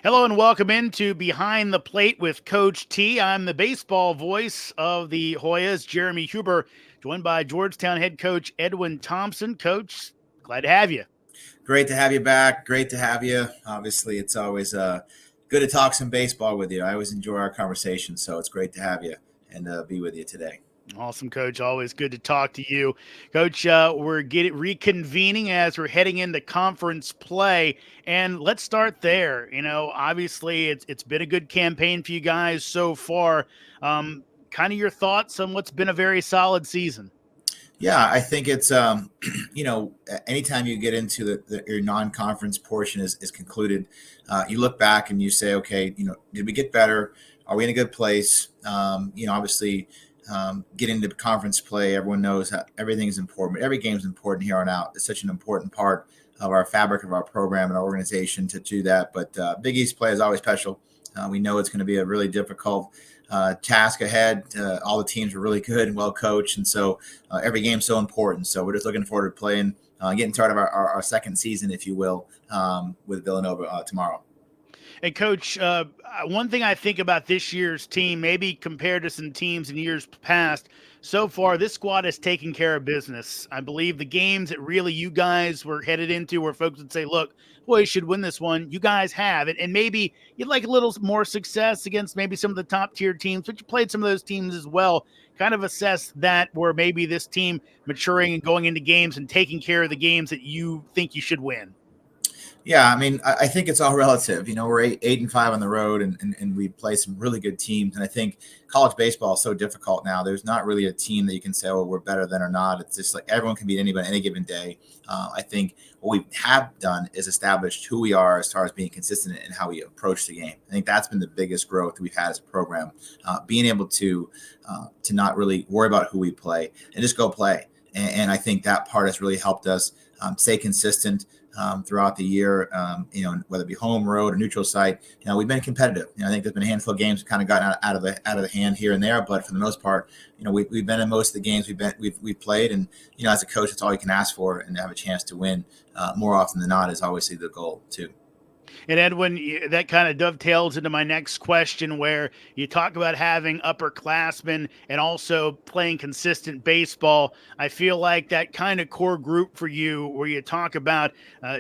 Hello and welcome into Behind the Plate with Coach T. I'm the baseball voice of the Hoyas, Jeremy Huber, joined by Georgetown head coach Edwin Thompson. Coach, glad to have you. Great to have you back. Great to have you. Obviously, it's always good to talk some baseball with you. I always enjoy our conversation, so it's great to have you and be with you today. Awesome, Coach. Always good to talk to you. Coach, we're reconvening as we're heading into conference play. And let's start there. Obviously, it's been a good campaign for you guys so far. Kind of your thoughts on what's been a very solid season. Yeah, I think it's anytime you get into your non-conference portion is concluded, you look back and you say, okay, did we get better? Are we in a good place? Obviously, getting to conference play, everyone knows that everything is important. Every game is important here on out. It's such an important part of our fabric of our program and our organization to do that. But Big East play is always special. We know it's going to be a really difficult task ahead. All the teams are really good and well coached, and so every game's so important. So we're just looking forward to playing, getting started our second season, if you will, with Villanova tomorrow. And Coach, one thing I think about this year's team, maybe compared to some teams in years past, so far this squad has taken care of business. I believe the games that really you guys were headed into where folks would say, look, boy, you should win this one. You guys have it. And maybe you'd like a little more success against maybe some of the top tier teams, but you played some of those teams as well. Kind of assess that where maybe this team maturing and going into games and taking care of the games that you think you should win. Yeah, I mean, I think it's all relative. We're 8-5 on the road, and we play some really good teams. And I think college baseball is so difficult now. There's not really a team that you can say, oh, we're better than or not. It's just like everyone can beat anybody any given day. I think what we have done is established who we are as far as being consistent in how we approach the game. I think that's been the biggest growth we've had as a program, being able to not really worry about who we play and just go play. And I think that part has really helped us stay consistent throughout the year, whether it be home, road, or neutral site. We've been competitive. I think there's been a handful of games kind of gotten out of the hand here and there, but for the most part, we've been in most of the games we've played, and as a coach, it's all you can ask for, and to have a chance to win more often than not is obviously the goal too. And Edwin, that kind of dovetails into my next question, where you talk about having upperclassmen and also playing consistent baseball. I feel like that kind of core group for you, where you talk about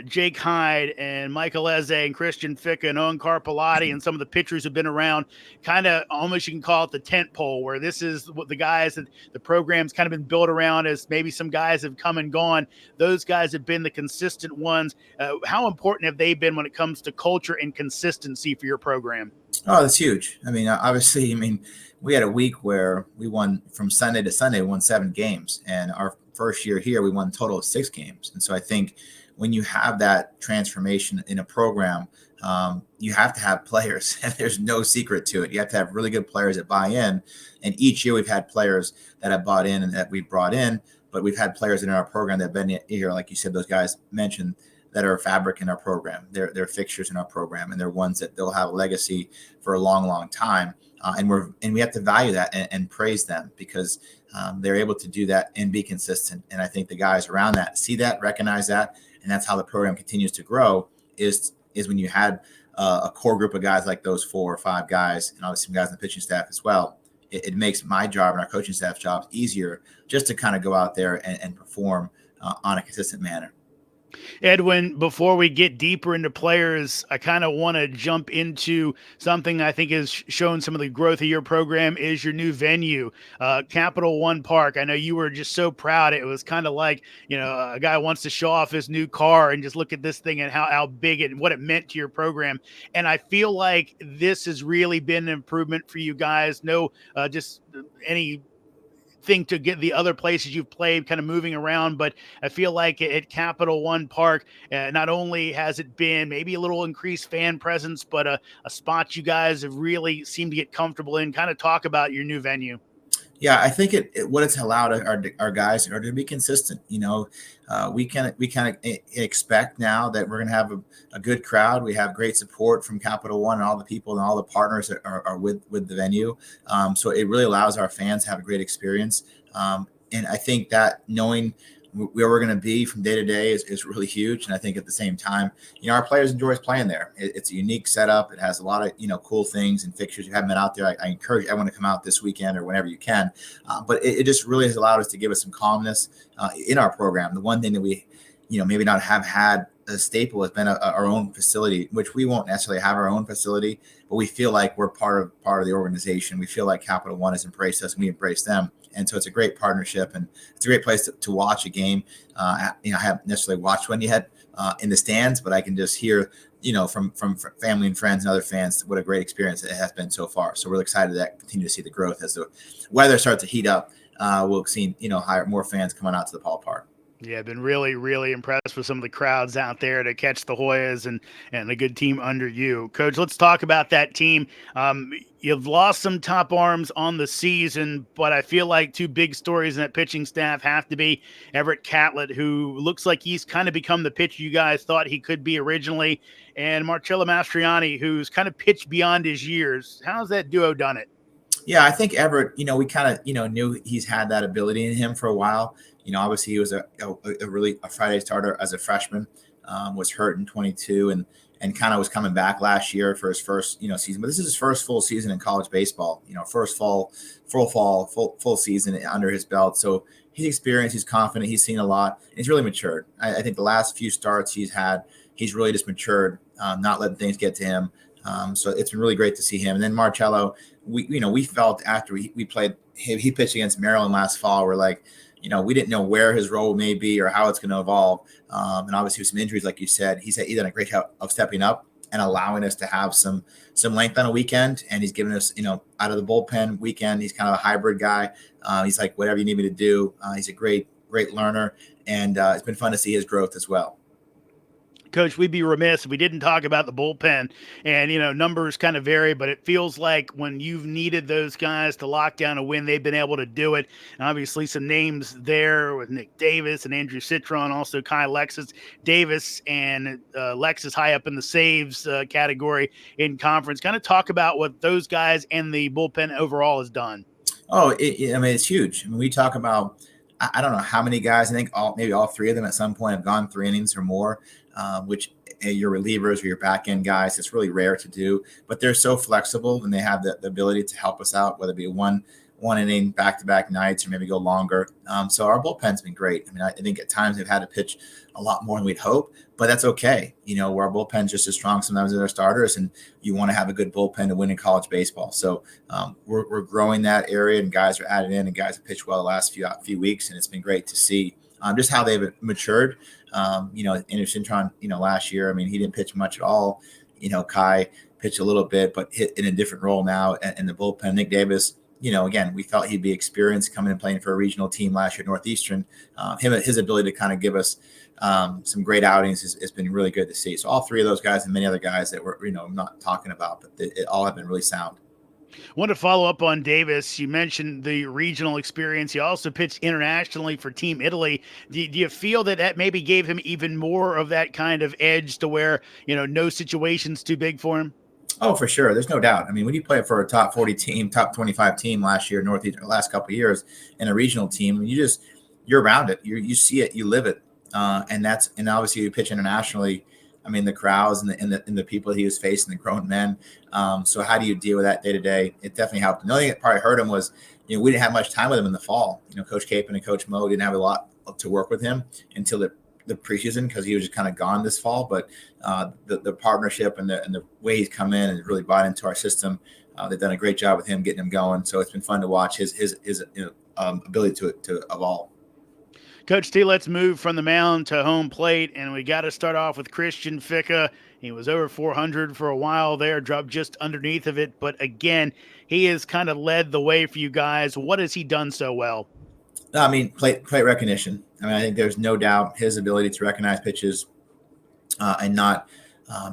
Jake Hyde and Michael Eze and Christian Ficca and Owen Carpellotti and some of the pitchers who've been around, kind of almost you can call it the tent pole, where this is what the guys that the program's kind of been built around. As maybe some guys have come and gone, those guys have been the consistent ones. How important have they been when it comes to culture and consistency for your program? Oh, that's huge. I mean, obviously, we had a week where we won from Sunday to Sunday, we won 7 games. And our first year here, we won a total of 6 games. And so I think when you have that transformation in a program, you have to have players. And there's no secret to it. You have to have really good players that buy in. And each year we've had players that have bought in and that we've brought in. But we've had players in our program that have been here, like you said, those guys mentioned, that are a fabric in our program. They're fixtures in our program, and they're ones that they'll have a legacy for a long, long time. And we have to value that and praise them because they're able to do that and be consistent. And I think the guys around that see that, recognize that, and that's how the program continues to grow. Is when you had a core group of guys like those 4 or 5 guys, and obviously some guys on the pitching staff as well. It makes my job and our coaching staff's jobs easier just to kind of go out there and perform on a consistent manner. Edwin, before we get deeper into players, I kind of want to jump into something I think has shown some of the growth of your program is your new venue, Capital One Park. I know you were just so proud. It was kind of like, a guy wants to show off his new car and just look at this thing and how big it and what it meant to your program. And I feel like this has really been an improvement for you guys. No, just any thing to get the other places you've played kind of moving around, but I feel like at Capital One Park, not only has it been maybe a little increased fan presence, but a spot you guys have really seemed to get comfortable in. Kind of talk about your new venue. Yeah, I think what it's allowed our guys are to be consistent. We kind of expect now that we're going to have a good crowd. We have great support from Capital One and all the people and all the partners that are with the venue. So it really allows our fans to have a great experience. And I think that knowing where we're going to be from day to day is really huge. And I think at the same time, our players enjoy playing there. It's a unique setup. It has a lot of, cool things and fixtures. You haven't been out there. I encourage everyone to come out this weekend or whenever you can. But it just really has allowed us to give us some calmness in our program. The one thing that we, maybe not have had a staple has been our own facility, which we won't necessarily have our own facility, but we feel like we're part of the organization. We feel like Capital One has embraced us and we embrace them. And so it's a great partnership and it's a great place to watch a game. I haven't necessarily watched one yet in the stands, but I can just hear, from family and friends and other fans, what a great experience it has been so far. So we're excited to continue to see the growth as the weather starts to heat up. We'll see, more fans coming out to the ballpark. Yeah, I've been really, really impressed with some of the crowds out there to catch the Hoyas and a good team under you. Coach, let's talk about that team. You've lost some top arms on the season, but I feel like two big stories in that pitching staff have to be Everett Catlett, who looks like he's kind of become the pitcher you guys thought he could be originally, and Marcello Mastriani, who's kind of pitched beyond his years. How's that duo done it? Yeah, I think Everett, we kind of, knew he's had that ability in him for a while. Obviously he was a Friday starter as a freshman, was hurt in 22 and kind of was coming back last year for his first, season. But this is his first full season in college baseball, first full season under his belt. So he's experienced, he's confident, he's seen a lot. He's really matured. I think the last few starts he's had, he's really just matured, not letting things get to him. So it's been really great to see him. And then Marcello, we felt after we played, he pitched against Maryland last fall. We're like, we didn't know where his role may be or how it's going to evolve. And obviously with some injuries, like you said, he's done a great job of stepping up and allowing us to have some length on a weekend. And he's given us, out of the bullpen weekend, he's kind of a hybrid guy. He's like, whatever you need me to do. He's a great learner. And it's been fun to see his growth as well. Coach, we'd be remiss if we didn't talk about the bullpen. And, numbers kind of vary, but it feels like when you've needed those guys to lock down a win, they've been able to do it. And obviously some names there with Nick Davis and Andrew Citron, also Kai Lexus Davis and Lexus high up in the saves category in conference. Kind of talk about what those guys and the bullpen overall has done. Oh, it's huge. We talk about, I don't know how many guys, I think maybe all three of them at some point have gone 3 innings or more. Which your relievers or your back end guys, it's really rare to do, but they're so flexible and they have the ability to help us out, whether it be one inning back-to-back nights or maybe go longer. So our bullpen's been great. I think at times they've had to pitch a lot more than we'd hope, but that's okay. Where our bullpen's just as strong sometimes as our starters, and you want to have a good bullpen to win in college baseball. So we're growing that area, and guys are added in, and guys have pitched well the last few weeks, and it's been great to see just how they've matured. Andrew Citron, last year, he didn't pitch much at all. Kai pitched a little bit, but hit in a different role now in the bullpen. Nick Davis, again, we felt he'd be experienced coming and playing for a regional team last year, Northeastern. His ability to kind of give us some great outings has been really good to see. So all three of those guys and many other guys that we're, not talking about, but they all have been really sound. I want to follow up on Davis. You mentioned the regional experience. He also pitched internationally for Team Italy. Do you feel that maybe gave him even more of that kind of edge to where, no situation's too big for him? Oh, for sure. There's no doubt. When you play for a top 40 team, top 25 team last year, Northeast, the last couple of years, in a regional team, you're around it. You see it, you live it. And obviously you pitch internationally. The crowds and the people he was facing, the grown men. So how do you deal with that day to day? It definitely helped. The only thing that probably hurt him was, we didn't have much time with him in the fall. Coach Capon and Coach Mo didn't have a lot to work with him until the preseason, because he was just kind of gone this fall. But the partnership and the way he's come in and really bought into our system, they've done a great job with him getting him going. So it's been fun to watch his ability to evolve. Coach T, let's move from the mound to home plate, and we got to start off with Christian Ficca. He was over 400 for a while there, dropped just underneath of it. But again, he has kind of led the way for you guys. What has he done so well? Plate recognition. I think there's no doubt his ability to recognize pitches and not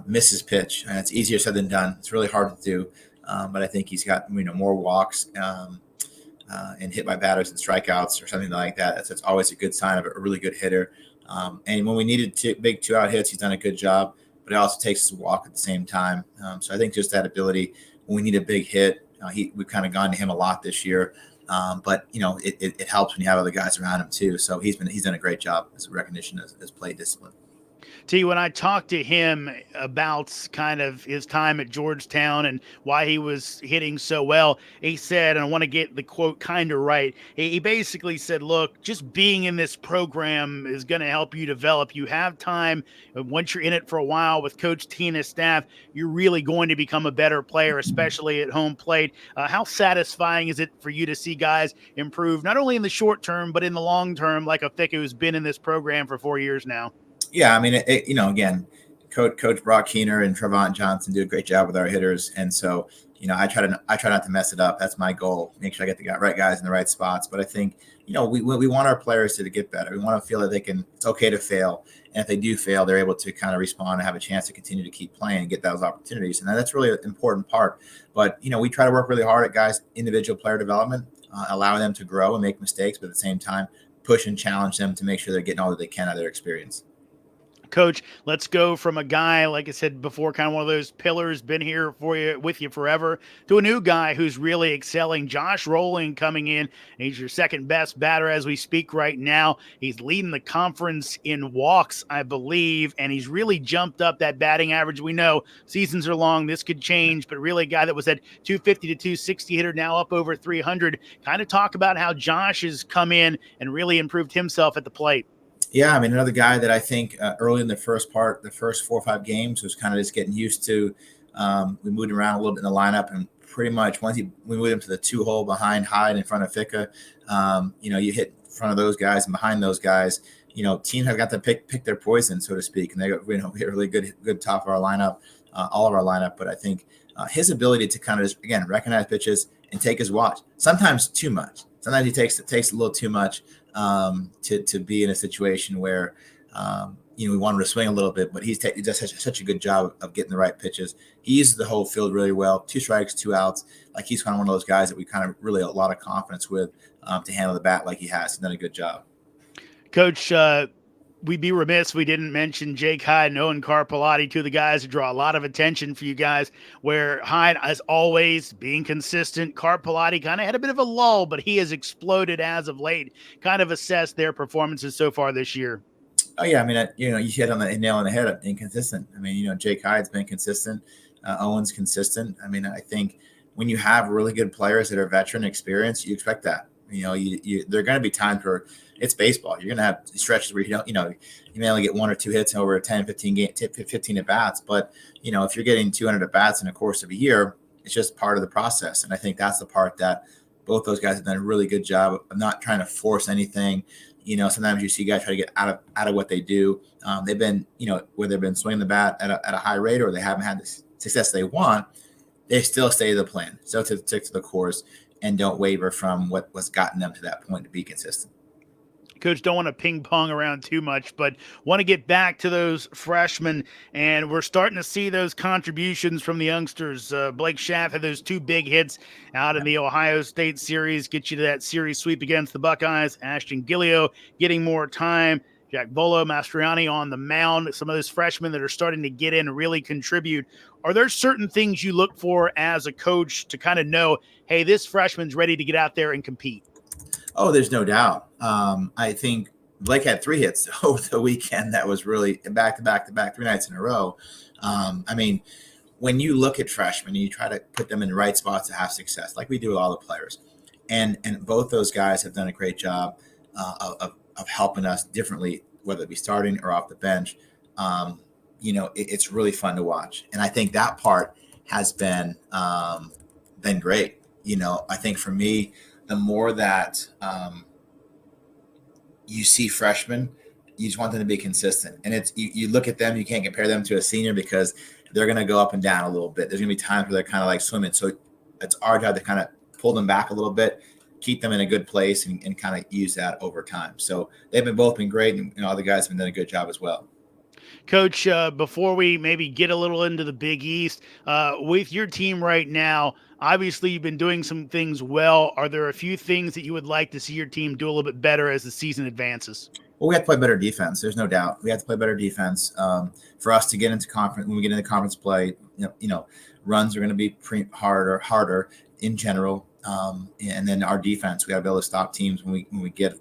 miss his pitch. And it's easier said than done. It's really hard to do. But I think he's got more walks and hit by batters and strikeouts or something like that. That's always a good sign of a really good hitter. And when we needed big 2-out hits, he's done a good job. But it also takes us a walk at the same time. So I think just that ability when we need a big hit, we've kind of gone to him a lot this year. But it helps when you have other guys around him too. So he's done a great job as a recognition as play discipline. T, when I talked to him about kind of his time at Georgetown and why he was hitting so well, he said, and I want to get the quote kind of right, he basically said, look, just being in this program is going to help you develop. You have time. Once you're in it for a while with Coach T and his staff, you're really going to become a better player, especially at home plate. How satisfying is it for you to see guys improve, not only in the short term, but in the long term, like a Thicke who's been in this program for 4 years now? Yeah, I mean, again, Coach Brock Keener and Trevon Johnson do a great job with our hitters, and so I try not to mess it up. That's my goal. Make sure I get the right guys in the right spots. But I think we want our players to get better. We want to feel that it's okay to fail, and if they do fail, they're able to kind of respond and have a chance to continue to keep playing and get those opportunities. And that's really an important part. But we try to work really hard at guys' individual player development, allowing them to grow and make mistakes, but at the same time push and challenge them to make sure they're getting all that they can out of their experience. Coach, let's go from a guy, like I said before, kind of one of those pillars, been here with you forever, to a new guy who's really excelling. Josh Rowling coming in. He's your second best batter as we speak right now. He's leading the conference in walks, I believe, and he's really jumped up that batting average. We know seasons are long. This could change, but really a guy that was at 250 to 260 hitter, now up over 300. Kind of talk about how Josh has come in and really improved himself at the plate. Yeah, I mean, another guy that I think early in the first 4 or 5 games was kind of just getting used to. We moved around a little bit in the lineup, and pretty much once we moved him to the 2-hole behind Hyde in front of Thicke, you hit in front of those guys and behind those guys. Teams have got to pick their poison, so to speak, and they got we really good top of our lineup, all of our lineup. But I think his ability to kind of just again recognize pitches and take his watch, sometimes too much. Sometimes he takes a little too much. To be in a situation where we want him to swing a little bit, but he does such a good job of getting the right pitches. He uses the whole field really well. 2 strikes, 2 outs. Like he's kind of one of those guys that we kind of really a lot of confidence with to handle the bat like he has. He's done a good job. Coach, we'd be remiss if we didn't mention Jake Hyde and Owen Carpellotti, two of the guys who draw a lot of attention for you guys, where Hyde, as always, being consistent. Carpellotti kind of had a bit of a lull, but he has exploded as of late. Kind of assess their performances so far this year. Oh, yeah. I mean, you hit on the nail on the head of inconsistent. I mean, Jake Hyde's been consistent. Owen's consistent. I mean, I think when you have really good players that are veteran experience, you expect that. There are going to be times where it's baseball. You're going to have stretches where you may only get 1 or 2 hits over 10, 15 at bats. But, if you're getting 200 at bats in the course of a year, it's just part of the process. And I think that's the part that both those guys have done a really good job of not trying to force anything. Sometimes you see guys try to get out of what they do. They've been, whether they've been swinging the bat at a high rate or they haven't had the success they want, they still stay to the plan, still stick to the course, and don't waver from what was gotten them to that point to be consistent. Coach, don't want to ping pong around too much, but want to get back to those freshmen, and we're starting to see those contributions from the youngsters. Blake Schaff had those 2 big hits out in the Ohio State series, get you to that series sweep against the Buckeyes. Ashton Gillio getting more time. Jack Bolo, Mastriani on the mound, some of those freshmen that are starting to get in and really contribute. Are there certain things you look for as a coach to kind of know, hey, this freshman's ready to get out there and compete? Oh, there's no doubt. I think Blake had 3 hits over the weekend. That was really back to back 3 nights in a row. I mean, when you look at freshmen, you try to put them in the right spots to have success, like we do with all the players. And both those guys have done a great job of helping us differently, whether it be starting or off the bench. It's really fun to watch. And I think that part has been great. I think for me, the more that you see freshmen, you just want them to be consistent. And it's you look at them, you can't compare them to a senior because they're going to go up and down a little bit. There's going to be times where they're kind of like swimming. So it's our job to kind of pull them back a little bit, keep them in a good place, and kind of use that over time. So they've both been great, and all the guys have done a good job as well. Coach, before we maybe get a little into the Big East, with your team right now, obviously you've been doing some things well. Are there a few things that you would like to see your team do a little bit better as the season advances? Well, we have to play better defense. There's no doubt. We have to play better defense for us to get into conference. When we get into conference play, runs are going to be harder in general. And then our defense, we got to be able to stop teams when we get,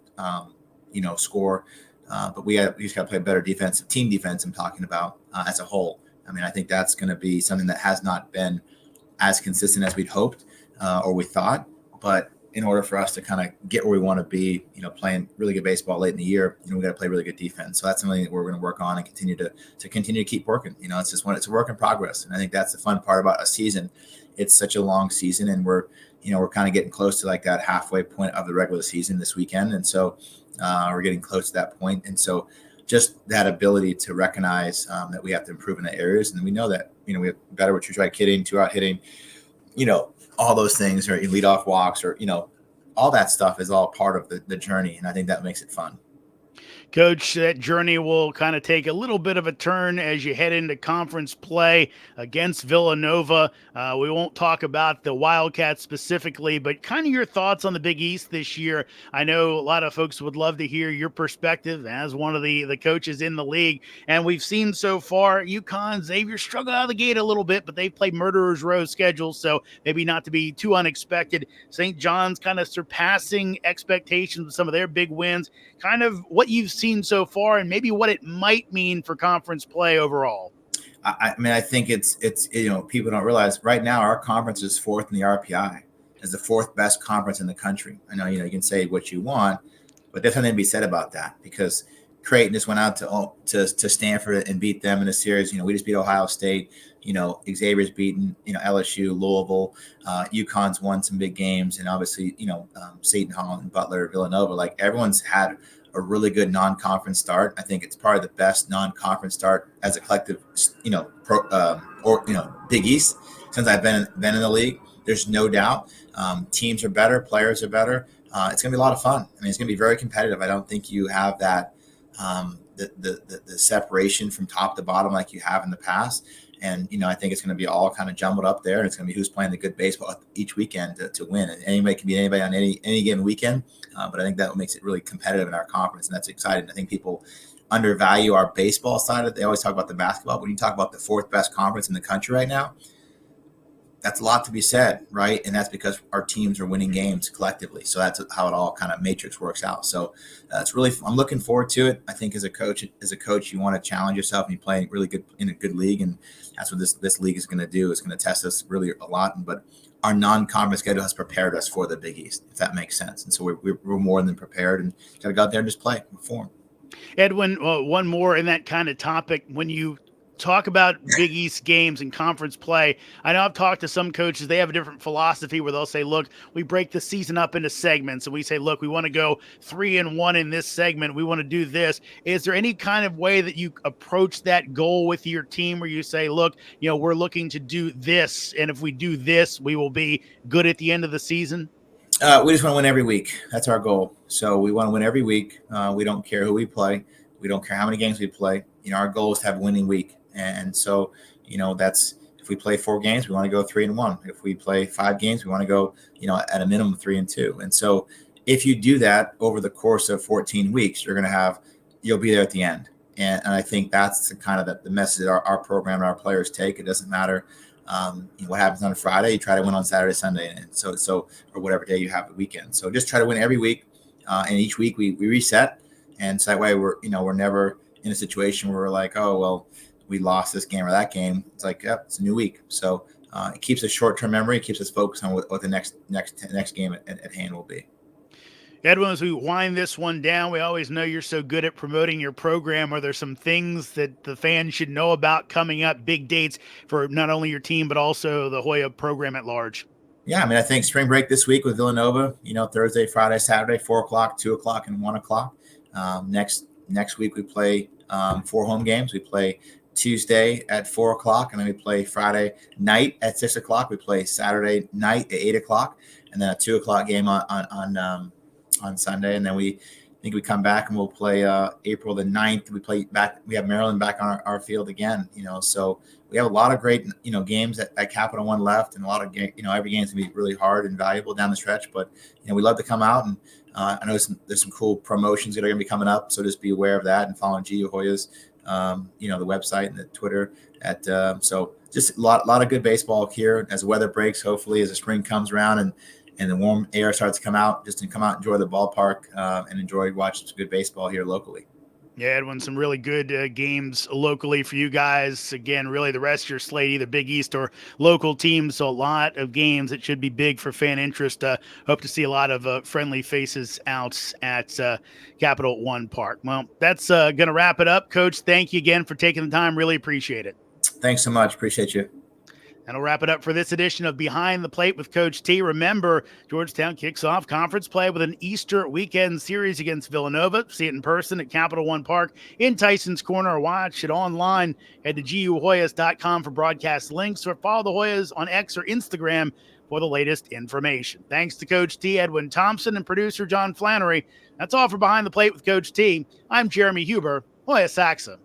score. But we just got to play better team defense. I'm talking about as a whole. I mean, I think that's going to be something that has not been as consistent as we'd hoped or we thought. But in order for us to kind of get where we want to be, playing really good baseball late in the year, we got to play really good defense. So that's something that we're going to work on and continue to keep working. It's a work in progress. And I think that's the fun part about a season. It's such a long season, and we're kind of getting close to like that halfway point of the regular season this weekend. And so we're getting close to that point. And so just that ability to recognize that we have to improve in the areas. And we know that, we have better with strike hitting, 2-out hitting, all those things, or lead off walks, or, all that stuff is all part of the journey. And I think that makes it fun. Coach, that journey will kind of take a little bit of a turn as you head into conference play against Villanova. We won't talk about the Wildcats specifically, but kind of your thoughts on the Big East this year. I know a lot of folks would love to hear your perspective as one of the coaches in the league. And we've seen so far UConn, Xavier struggle out of the gate a little bit, but they've played Murderer's Row schedule, so maybe not to be too unexpected. St. John's kind of surpassing expectations with some of their big wins. Kind of what you've seen so far and maybe what it might mean for conference play overall. I mean, I think it's people don't realize right now our conference is fourth in the RPI, is the fourth best conference in the country. I know, you can say what you want, but there's something to be said about that, because Creighton just went out to Stanford and beat them in a series. We just beat Ohio State. Xavier's beaten, LSU, Louisville, UConn's won some big games, and obviously, Seton Hall and Butler, Villanova. Like, everyone's had a really good non-conference start. I think it's probably the best non-conference start as a collective, Big East since I've been in the league. There's no doubt. Teams are better, players are better. It's going to be a lot of fun. I mean, it's going to be very competitive. I don't think you have that the separation from top to bottom like you have in the past. And, I think it's going to be all kind of jumbled up there. And it's going to be who's playing the good baseball each weekend to win. And anybody can beat anybody on any given weekend. But I think that makes it really competitive in our conference. And that's exciting. I think people undervalue our baseball side of it. They always talk about the basketball. When you talk about the fourth best conference in the country right now, that's a lot to be said, right? And that's because our teams are winning games collectively. So that's how it all kind of matrix works out. So it's really, I'm looking forward to it. I think as a coach, you want to challenge yourself, and you play really good in a good league. And that's what this league is going to do. It's going to test us really a lot. But our non-conference schedule has prepared us for the Big East, if that makes sense. And so we're more than prepared, and got to go out there and just play, perform. Edwin, one more in that kind of topic. When you talk about Big East games and conference play, I know I've talked to some coaches. They have a different philosophy where they'll say, look, we break the season up into segments, and we say, look, we want to go 3-1 in this segment. We want to do this. Is there any kind of way that you approach that goal with your team where you say, look, we're looking to do this, and if we do this, we will be good at the end of the season? We just want to win every week. That's our goal. So we want to win every week. We don't care who we play. We don't care how many games we play. Our goal is to have a winning week. And so, that's, if we play 4 games, we want to go 3-1. If we play 5 games, we want to go, at a minimum 3-2. And so if you do that over the course of 14 weeks, you'll be there at the end. And I think that's the kind of the message that our program and our players take. It doesn't matter what happens on a Friday. You try to win on Saturday, Sunday, and so or whatever day you have the weekend. So just try to win every week. And each week we reset. And so that way we're never in a situation where we're like, oh, well, we lost this game or that game. It's like, yep, it's a new week. So it keeps us short-term memory. It keeps us focused on what the next game at hand will be. Edwin, as we wind this one down, we always know you're so good at promoting your program. Are there some things that the fans should know about coming up, big dates for not only your team, but also the Hoya program at large? Yeah, I mean, I think spring break this week with Villanova, Thursday, Friday, Saturday, 4 o'clock, 2 o'clock, and 1 o'clock. Next week we play 4 home games. We play Tuesday at 4 o'clock, and then we play Friday night at 6 o'clock. We play Saturday night at 8 o'clock, and then a 2 o'clock game on Sunday. And then we come back and we'll play April the 9th. We have Maryland back on our field again, so we have a lot of great, games at Capital One left, and a lot of every game's gonna be really hard and valuable down the stretch, but we love to come out. And I know there's some cool promotions that are gonna be coming up, so just be aware of that and following GU Hoyas, the website and the Twitter so just a lot of good baseball here as the weather breaks, hopefully as the spring comes around, and and the warm air starts to come out, just to come out, enjoy the ballpark, and enjoy watching some good baseball here locally. Yeah, Edwin, some really good games locally for you guys. Again, really the rest of your slate, either Big East or local teams. So a lot of games that should be big for fan interest. Hope to see a lot of friendly faces out at Capital One Park. Well, that's going to wrap it up. Coach, thank you again for taking the time. Really appreciate it. Thanks so much. Appreciate you. That'll wrap it up for this edition of Behind the Plate with Coach T. Remember, Georgetown kicks off conference play with an Easter weekend series against Villanova. See it in person at Capital One Park in Tyson's Corner, or watch it online. Head to guhoyas.com for broadcast links, or follow the Hoyas on X or Instagram for the latest information. Thanks to Coach T, Edwin Thompson, and producer John Flannery. That's all for Behind the Plate with Coach T. I'm Jeremy Huber, Hoya Saxa.